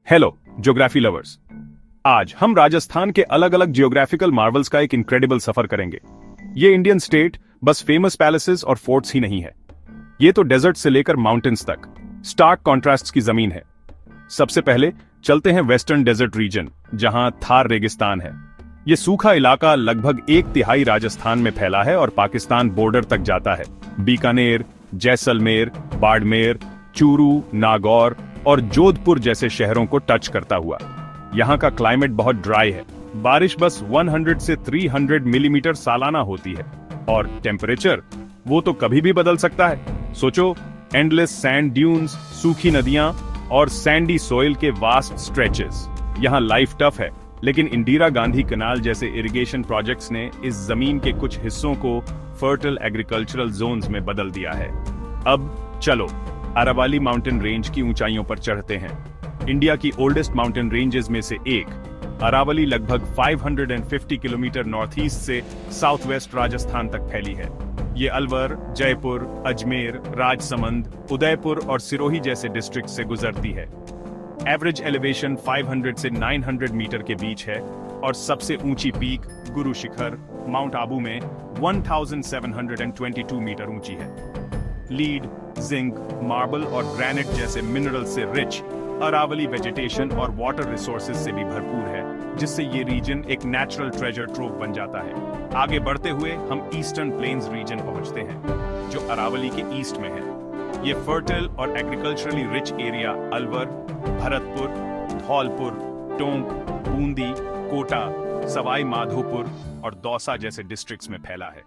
Hello geography lovers. आज हम राजस्थान के अलग अलग जियोग्राफिकल मार्वल्स का एक इनक्रेडिबल सफर करेंगे। ये Indian state bus famous palaces और फोर्ट्स ही नहीं है, ये तो डेजर्ट से लेकर माउंटेन्स तक स्टार्क कॉन्ट्रास्ट्स की जमीन है। सबसे पहले चलते हैं वेस्टर्न डेजर्ट रीजन, जहां थार रेगिस्तान है। ये सूखा इलाका लगभग 1/3 राजस्थान में फैला है और पाकिस्तान बॉर्डर तक जाता है। बीकानेर, जैसलमेर, बाड़मेर, चूरू, नागौर और जोधपुर जैसे शहरों को टच करता हुआ। यहाँ का क्लाइमेट बहुत ड्राई है, बारिश बस 100 से 300 मिलीमीटर सालाना होती है और टेम्परेचर वो तो कभी भी बदल सकता है। सोचो, एंडलेस सैंड ड्यून्स, सूखी नदियां और सैंडी सॉइल के वास्ट स्ट्रेचेस। यहाँ लाइफ टफ है, लेकिन इंदिरा गांधी कनाल जैसे इरिगेशन प्रोजेक्ट्स ने इस जमीन के कुछ हिस्सों को फर्टाइल एग्रीकल्चरल जोन्स में बदल दिया है। अब चलो अरावली माउंटेन रेंज की ऊंचाइयों पर चढ़ते हैं। इंडिया की ओल्डेस्ट माउंटेन रेंजेस में से एक अरावली लगभग 550 किलोमीटर नॉर्थ ईस्ट से साउथ वेस्ट राजस्थान तक फैली है। ये अलवर, जयपुर, अजमेर, राजसमंद, उदयपुर और सिरोही जैसे डिस्ट्रिक्ट से गुजरती है। एवरेज एलिवेशन 500 से 900 मीटर के बीच है और सबसे ऊंची पीक गुरु शिखर माउंट आबू में 1722 मीटर ऊंची है। लीड, जिंक, मार्बल और ग्रेनाइट जैसे मिनरल से रिच अरावली वेजिटेशन और वाटर रिसोर्सेज से भी भरपूर है, जिससे ये रीजन एक नेचुरल ट्रेजर ट्रोव बन जाता है। आगे बढ़ते हुए हम ईस्टर्न प्लेन्स रीजन पहुंचते हैं, जो अरावली के ईस्ट में है। ये फर्टाइल और agriculturally rich area Alwar, Bharatpur, Dholpur, Tonk, Bundi, Kota, Sawai Madhopur और दौसा जैसे डिस्ट्रिक्ट्स में फैला है।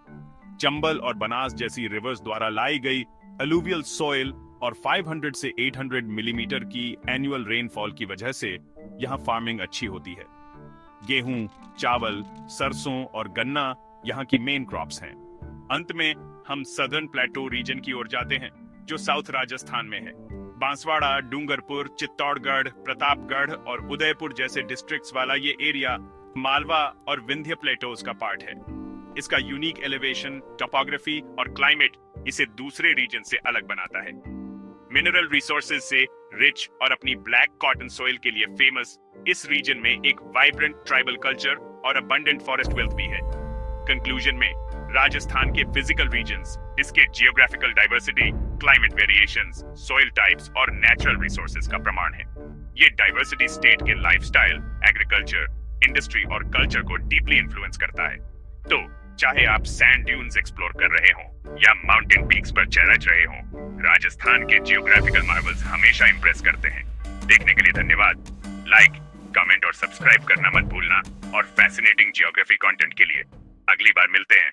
चंबल और बनास जैसी रिवर्स द्वारा लाई गई अलुवियल सॉइल और 500 से 800 मिलीमीटर की एनुअल रेनफॉल की वजह से यहाँ फार्मिंग अच्छी होती है। गेहूं, चावल, सरसों और गन्ना यहाँ की मेन क्रॉप्स हैं। अंत में हम सदर्न प्लेटो रीजन की ओर जाते हैं, जो साउथ राजस्थान में है। बांसवाड़ा, डूंगरपुर, चित्तौड़गढ़, प्रतापगढ़ और उदयपुर जैसे डिस्ट्रिक्ट्स वाला ये एरिया मालवा और विंध्य प्लेटोज का पार्ट है। इसका यूनिक एलिवेशन, टोपोग्राफी और क्लाइमेट इसे दूसरे रीजन से अलग बनाता है। मिनरल रिसोर्सेज से रिच और अपनी ब्लैक कॉटन सॉइल के लिए फेमस इस रीजन में एक वाइब्रेंट ट्राइबल कल्चर और अबंडेंट फॉरेस्ट वेल्थ भी है। कंक्लूजन में राजस्थान के फिजिकल रीजन्स, इसके geographical diversity, climate variations, soil types और नेचुरल रिसोर्सेज का प्रमाण है। ये डाइवर्सिटी स्टेट के लाइफस्टाइल, एग्रीकल्चर, इंडस्ट्री और कल्चर को डीपली इन्फ्लुएंस करता है। तो चाहे आप सैंड ड्यून्स एक्सप्लोर कर रहे हो या माउंटेन पीक्स पर चढ़ रहे हो, राजस्थान के जियोग्राफिकल मार्वल्स हमेशा इंप्रेस करते हैं। देखने के लिए धन्यवाद। लाइक, कमेंट और सब्सक्राइब करना मत भूलना और फैसिनेटिंग जियोग्राफी कंटेंट के लिए अगली बार मिलते हैं।